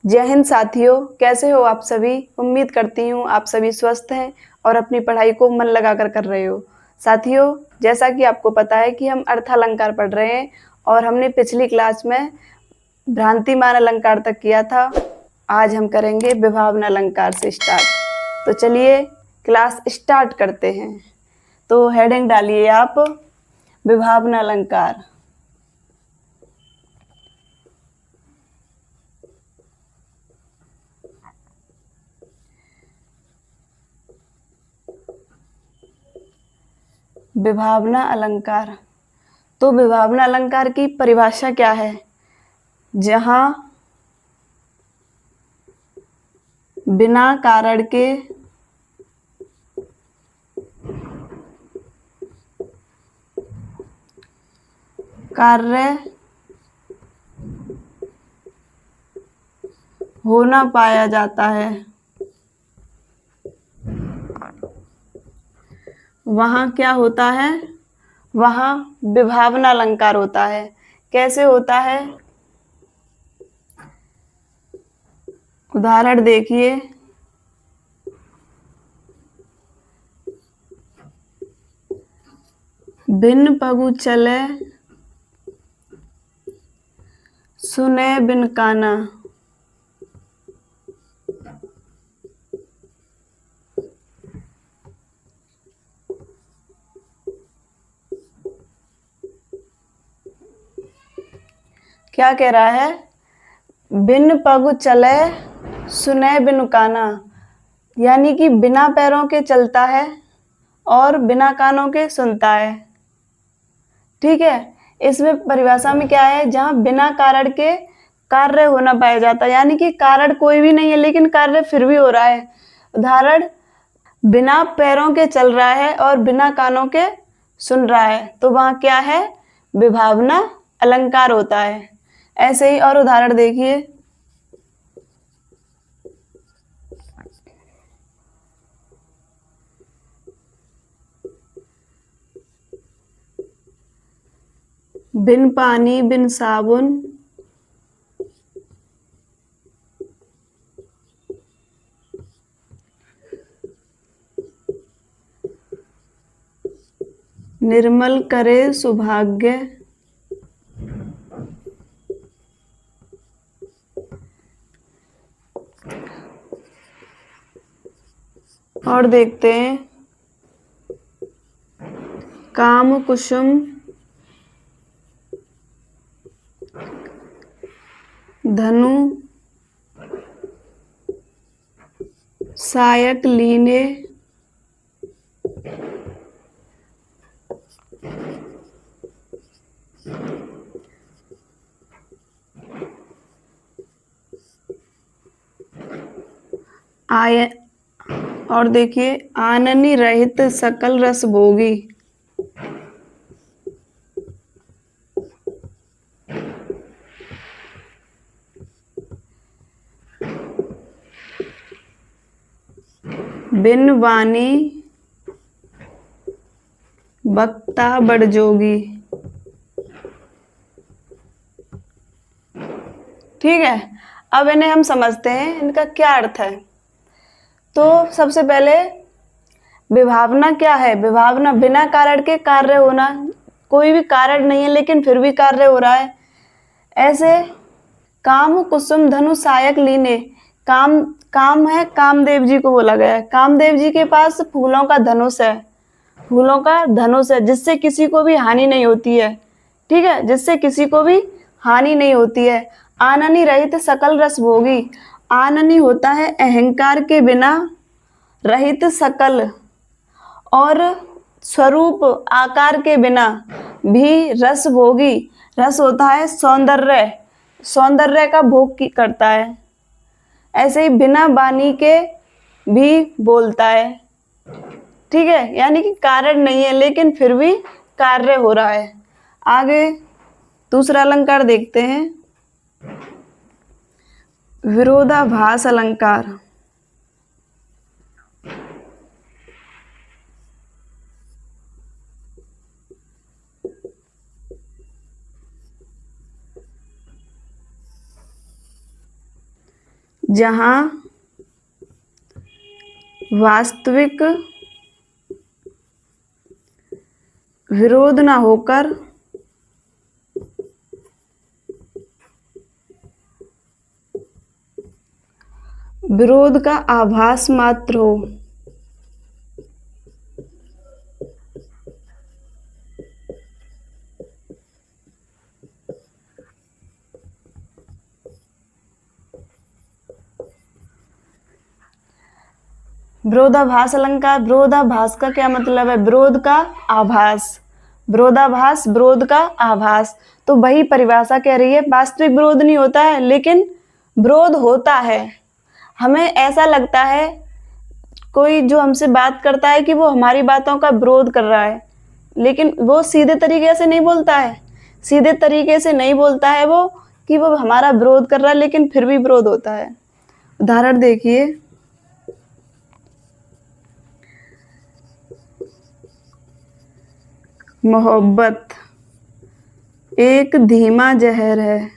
जय हिंद साथियों, कैसे हो आप सभी। उम्मीद करती हूँ आप सभी स्वस्थ हैं और अपनी पढ़ाई को मन लगाकर कर रहे हो। साथियों, जैसा कि आपको पता है कि हम अर्थालंकार पढ़ रहे हैं और हमने पिछली क्लास में भ्रांतिमान अलंकार तक किया था। आज हम करेंगे विभावन अलंकार से स्टार्ट। तो चलिए क्लास स्टार्ट करते हैं। तो हेडिंग डालिए आप, विभावन अलंकार। विभावना अलंकार। तो विभावना अलंकार की परिभाषा क्या है? जहां बिना कारण के कार्य हो ना पाया जाता है, वहां क्या होता है? वहां विभावना अलंकार होता है। कैसे होता है? उदाहरण देखिए। बिन पगु चले सुने बिन काना। क्या कह रहा है? बिन पगु चले सुने बिन काना, यानी कि बिना पैरों के चलता है और बिना कानों के सुनता है। ठीक है, इसमें परिभाषा में क्या है? जहां बिना कारण के कार्य हो ना पाया जाता, यानी कि कारण कोई भी नहीं है लेकिन कार्य फिर भी हो रहा है। उदाहरण, बिना पैरों के चल रहा है और बिना कानों के सुन रहा है, तो वहां क्या है? विभावना अलंकार होता है। ऐसे ही और उदाहरण देखिए। बिन पानी बिन साबुन निर्मल करे सौभाग्य। और देखते हैं, काम कुसुम धनु सायक लीने आय। और देखिए, आननी रहित सकल रस भोगी। बिन वाणी वक्ता बड़ जोगी। ठीक है, अब इन्हें हम समझते हैं, इनका क्या अर्थ है। तो सबसे पहले विभावना क्या है? विभावना बिना कारण के कार्य होना। कोई भी कारण नहीं है लेकिन फिर भी कार्य हो रहा है। ऐसे काम कुसुम धनु सायक लीने। काम काम है, कामदेव जी को बोला गया है। कामदेव जी के पास फूलों का धनुष है, फूलों का धनुष है, जिससे किसी को भी हानि नहीं होती है। ठीक है, जिससे किसी को भी हानि नहीं होती है। आननी रहित सकल रस भोगी। आननी होता है अहंकार के बिना रहित सकल, और स्वरूप आकार के बिना भी रस भोगी। रस होता है सौंदर्य, सौंदर्य का भोग करता है। ऐसे ही बिना वाणी के भी बोलता है। ठीक है, यानी कि कारण नहीं है लेकिन फिर भी कार्य हो रहा है। आगे दूसरा अलंकार देखते हैं, विरोधाभास अलंकार। जहाँ वास्तविक विरोध न होकर विरोध का आभास मात्र हो। विरोधाभास अलंकार, विरोधाभास का क्या मतलब है? विरोध का आभास, विरोधाभास विरोध का आभास। तो वही परिभाषा कह रही है, वास्तविक विरोध नहीं होता है लेकिन विरोध होता है। हमें ऐसा लगता है कोई जो हमसे बात करता है कि वो हमारी बातों का विरोध कर रहा है, लेकिन वो सीधे तरीके से नहीं बोलता है, सीधे तरीके से नहीं बोलता है वो कि वो हमारा विरोध कर रहा है, लेकिन फिर भी विरोध होता है। उदाहरण देखिए, मोहब्बत एक धीमा जहर है।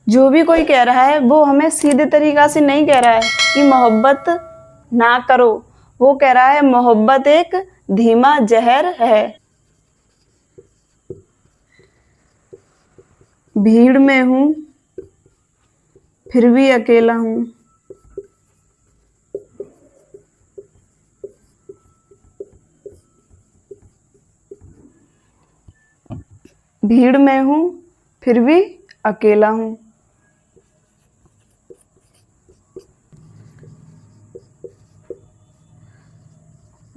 जो भी कोई कह रहा है वो हमें सीधे तरीका से नहीं कह रहा है कि मोहब्बत ना करो, वो कह रहा है मोहब्बत एक धीमा जहर है। भीड़ में हूं फिर भी अकेला हूं। भीड़ में हूं फिर भी अकेला हूं।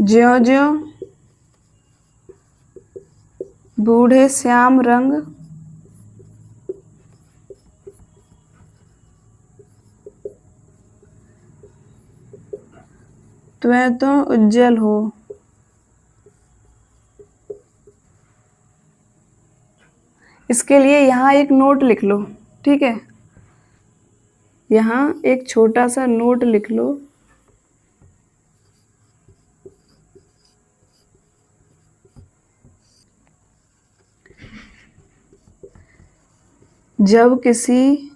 ज्यों-ज्यों बूढ़े श्याम रंग त्वें तो उज्जवल हो। इसके लिए यहाँ एक नोट लिख लो, ठीक है? यहाँ एक छोटा सा नोट लिख लो। जब किसी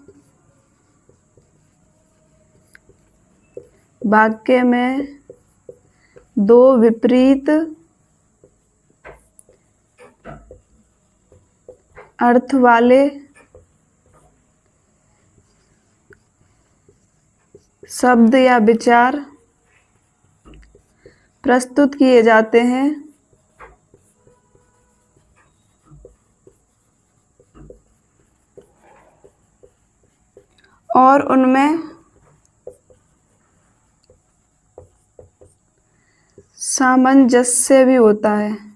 वाक्य में दो विपरीत अर्थ वाले शब्द या विचार प्रस्तुत किए जाते हैं और उनमें सामंजस्य भी होता है।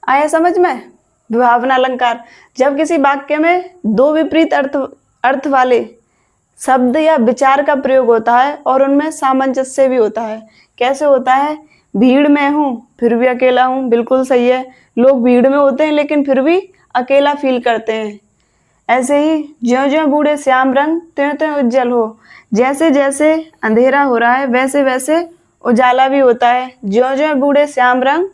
आया समझ में? विभावना अलंकार, जब किसी वाक्य में दो विपरीत अर्थ वाले शब्द या विचार का प्रयोग होता है और उनमें सामंजस्य भी होता है। कैसे होता है? भीड़ में हूं फिर भी अकेला हूं, बिल्कुल सही है। लोग भीड़ में होते हैं लेकिन फिर भी अकेला फील करते हैं। ऐसे ही ज्यों-ज्यों बूढ़े श्याम रंग त्यों-त्यों उज्जवल हो, जैसे जैसे अंधेरा हो रहा है वैसे वैसे उजाला भी होता है। ज्यों-ज्यों बूढ़े श्याम रंग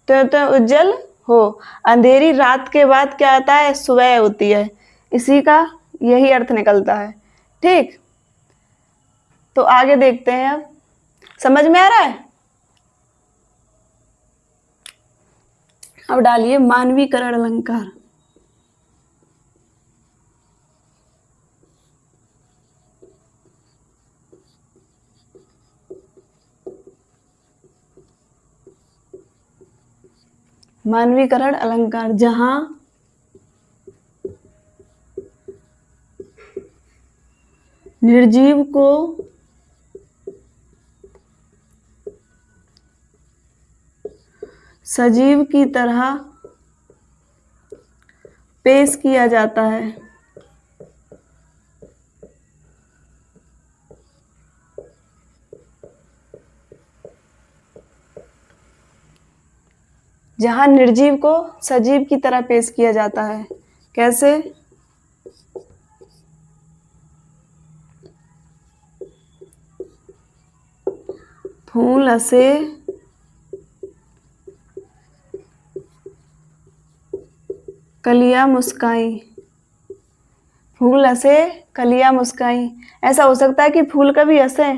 त्यों-त्यों उज्जवल हो। अंधेरी रात के बाद क्या आता है? सुबह होती है। इसी का यही अर्थ निकलता है, ठीक? तो आगे देखते हैं। अब समझ में आ रहा है? अब डालिए मानवीकरण अलंकार। मानवीकरण अलंकार, जहां निर्जीव को सजीव की तरह पेश किया जाता है। जहां निर्जीव को सजीव की तरह पेश किया जाता है। कैसे? फूल हंसे कलियां मुस्काई। फूल हंसे कलियां मुस्काई। ऐसा हो सकता है कि फूल कभी हंसे,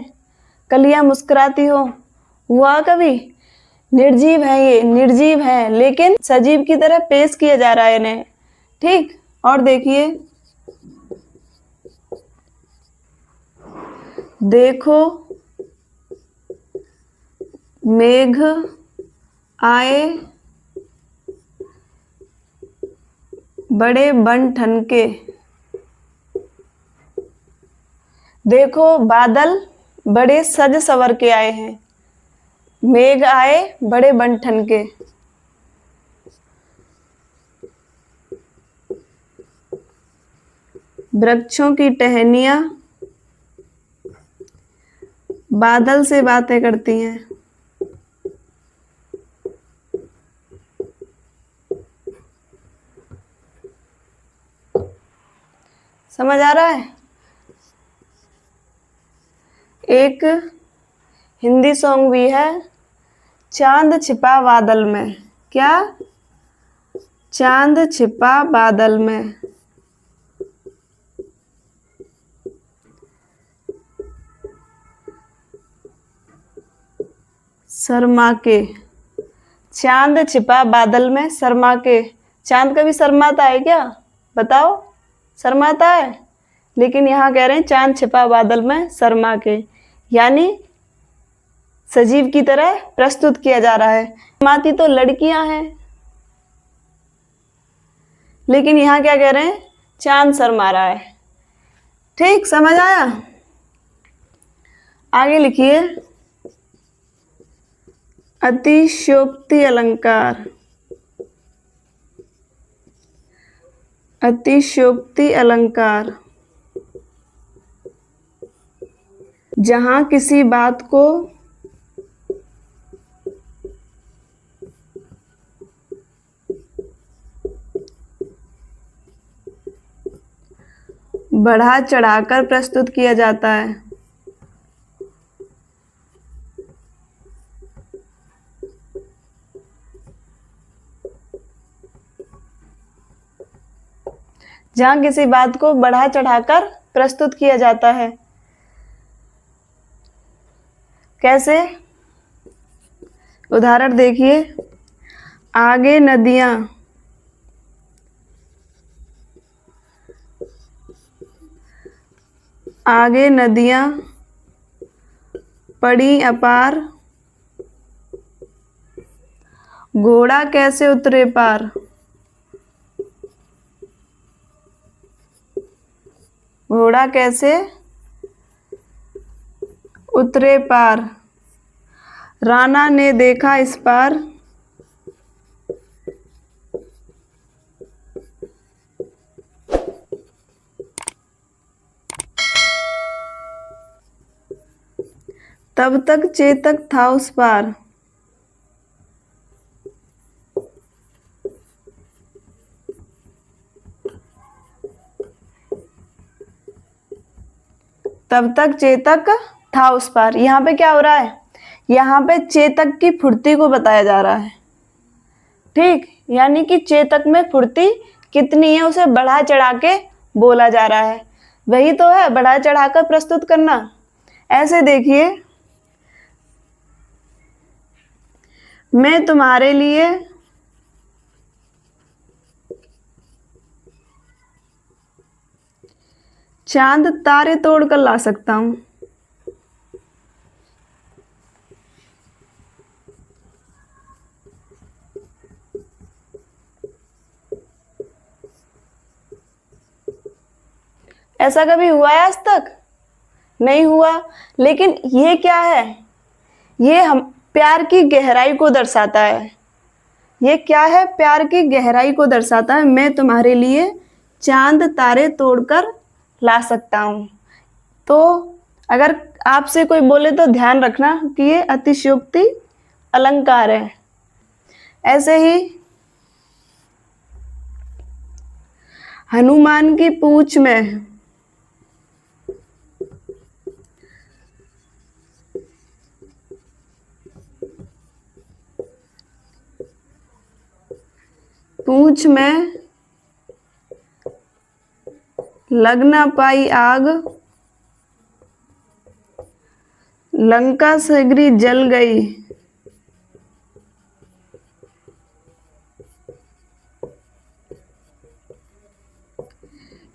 कलियां मुस्कुराती हो, हुआ कभी? निर्जीव है, ये निर्जीव है, लेकिन सजीव की तरह पेश किया जा रहा है इन्हें। ठीक, और देखिए, देखो मेघ आए बड़े बन ठनके। देखो बादल बड़े सज सवर के आए हैं, मेघ आए बड़े बन ठनके। वृक्षों की टहनियां बादल से बातें करती हैं। समझ आ रहा है? एक हिंदी सॉन्ग भी है, चांद छिपा बादल में। क्या? चांद छिपा बादल में। शर्मा के। चांद छिपा बादल में शर्मा के। चांद कभी शर्माता है क्या? बताओ, शर्माता है? लेकिन यहाँ कह रहे हैं चांद छिपा बादल में शर्मा के, यानी सजीव की तरह प्रस्तुत किया जा रहा है। शर्माती तो लड़कियां हैं, लेकिन यहाँ क्या कह रहे हैं? चांद शर्मा रहा है। ठीक, समझ आया? आगे लिखिए, अतिशयोक्ति अलंकार। अतिशयोक्ति अलंकार, जहां किसी बात को बढ़ा चढ़ाकर प्रस्तुत किया जाता है। जहां किसी बात को बढ़ा चढ़ाकर प्रस्तुत किया जाता है। कैसे? उदाहरण देखिए, आगे नदियां आगे नदियां पड़ी अपार, घोड़ा कैसे उतरे पार। घोड़ा कैसे उतरे पार, राणा ने देखा इस पार। तब तक चेतक था उस पार। तब तक चेतक था उस पार। यहाँ पे क्या हो रहा है? यहाँ पे चेतक की फुर्ती को बताया जा रहा है। ठीक, यानी कि चेतक में फुर्ती कितनी है उसे बढ़ा चढ़ा के बोला जा रहा है। वही तो है बढ़ा चढ़ाकर प्रस्तुत करना। ऐसे देखिए, मैं तुम्हारे लिए चांद तारे तोड़ कर ला सकता हूं। ऐसा कभी हुआ है आज तक? नहीं हुआ। लेकिन ये क्या है? ये हम प्यार की गहराई को दर्शाता है। ये क्या है? प्यार की गहराई को दर्शाता है। मैं तुम्हारे लिए चांद तारे तोड़कर ला सकता हूँ। तो अगर आपसे कोई बोले तो ध्यान रखना कि ये अतिशयोक्ति अलंकार है। ऐसे ही हनुमान की पूंछ में पूंछ में लग ना पाई आग, लंका सगरी जल गई।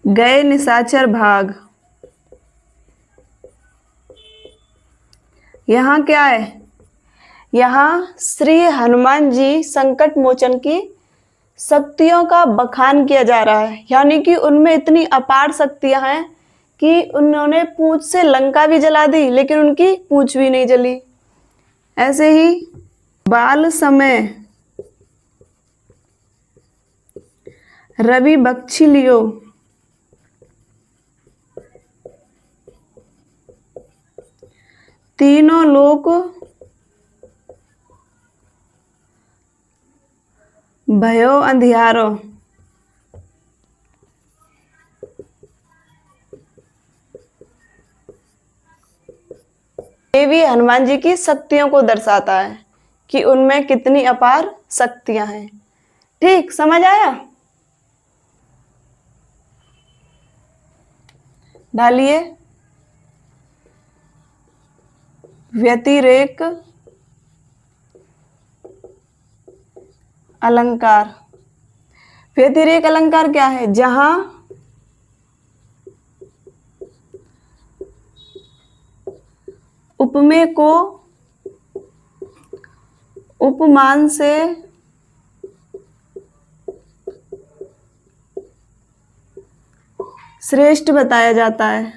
गए निशाचर भाग। यहाँ क्या है? यहाँ श्री हनुमान जी संकट मोचन की शक्तियों का बखान किया जा रहा है, यानी कि उनमें इतनी अपार शक्तियां हैं कि उन्होंने पूंछ से लंका भी जला दी लेकिन उनकी पूंछ भी नहीं जली। ऐसे ही बाल समय रवि बख्शी लियो, तीनों लोक भयो अंधियारो। ये भी हनुमान जी की शक्तियों को दर्शाता है कि उनमें कितनी अपार शक्तियां हैं। ठीक, समझ आया? डालिए व्यतिरेक अलंकार। व्यतिरेक अलंकार क्या है? जहां उपमेय को उपमान से श्रेष्ठ बताया जाता है।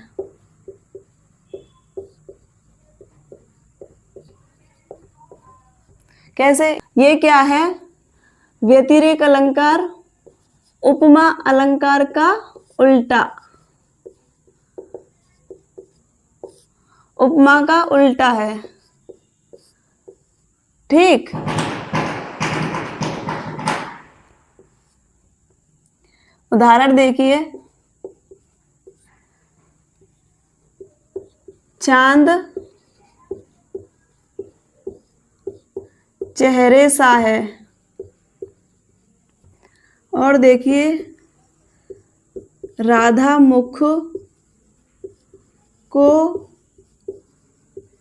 कैसे? ये क्या है? व्यतिरेक अलंकार उपमा अलंकार का उल्टा, उपमा का उल्टा है। ठीक, उदाहरण देखिए। चांद चेहरे सा है, और देखिए राधा मुख को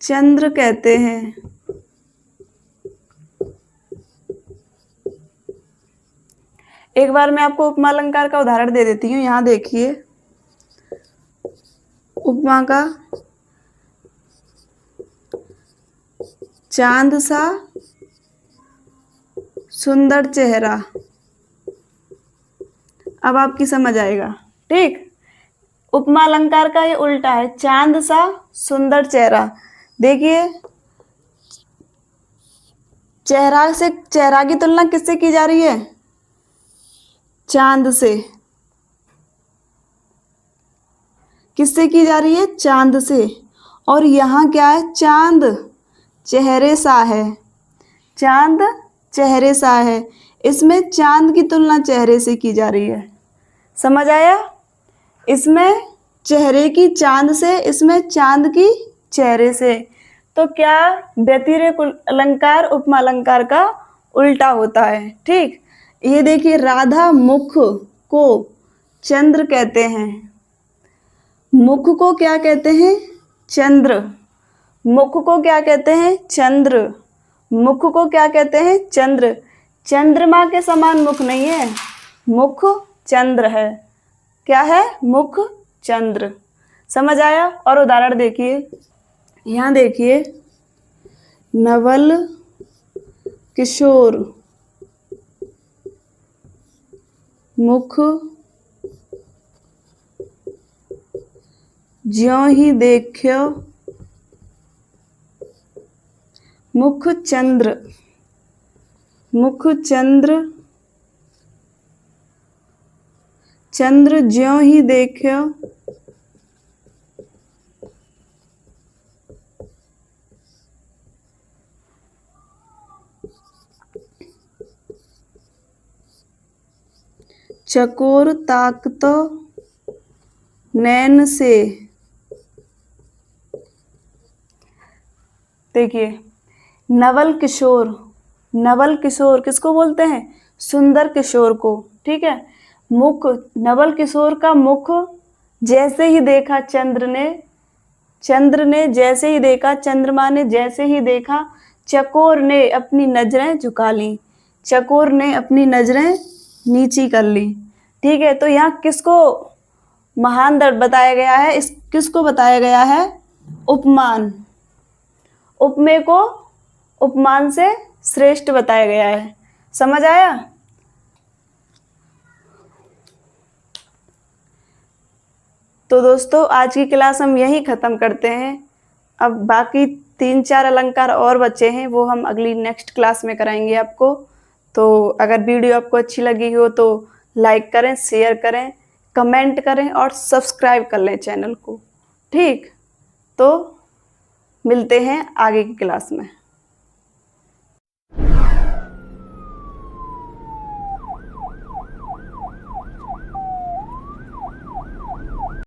चंद्र कहते हैं। एक बार मैं आपको उपमा अलंकार का उदाहरण दे देती हूँ। यहाँ देखिए उपमा का, चांद सा सुंदर चेहरा। अब आपकी समझ आएगा। ठीक, उपमा अलंकार का ये उल्टा है, चांद सा सुंदर चेहरा। देखिए चेहरा से, चेहरा की तुलना किससे की जा रही है? चांद से। किससे की जा रही है? चांद से। और यहाँ क्या है? चांद चेहरे सा है, चांद चेहरे सा है। इसमें चांद की तुलना चेहरे से की जा रही है। समझ आया? इसमें चेहरे की चांद से, इसमें चांद की चेहरे से। तो क्या व्यतिरेक अलंकार उपमा अलंकार का उल्टा होता है। ठीक, ये देखिए राधा मुख को चंद्र कहते हैं। मुख को क्या कहते हैं? चंद्र। मुख को क्या कहते हैं? चंद्र। मुख को क्या कहते हैं? चंद्र। चंद्रमा के समान मुख नहीं है, मुख चंद्र है। क्या है? मुख चंद्र। समझ आया? और उदाहरण देखिए। यहाँ देखिए नवल किशोर मुख ज्यों ही देखो मुख चंद्र। मुख चंद्र, चंद्र ज्यों ही देखो चकोर ताकतो नैन से। देखिए नवल किशोर, नवल किशोर किसको बोलते हैं? सुंदर किशोर को। ठीक है, मुख, नवल किशोर का मुख जैसे ही देखा चंद्र ने जैसे ही देखा, चंद्रमा ने जैसे ही देखा, चकोर ने अपनी नजरें झुका ली, चकोर ने अपनी नजरें नीची कर ली। ठीक है, तो यहाँ किसको महान दर्द बताया गया है, इस किसको बताया गया है, उपमान। उपमेय को उपमान से श्रेष्ठ बताया गया है। समझ आया? तो दोस्तों आज की क्लास हम यहीं ख़त्म करते हैं। अब बाकी 3-4 अलंकार और बचे हैं, वो हम अगली नेक्स्ट क्लास में कराएंगे आपको। तो अगर वीडियो आपको अच्छी लगी हो तो लाइक करें, शेयर करें, कमेंट करें और सब्सक्राइब कर लें चैनल को। ठीक, तो मिलते हैं आगे की क्लास में।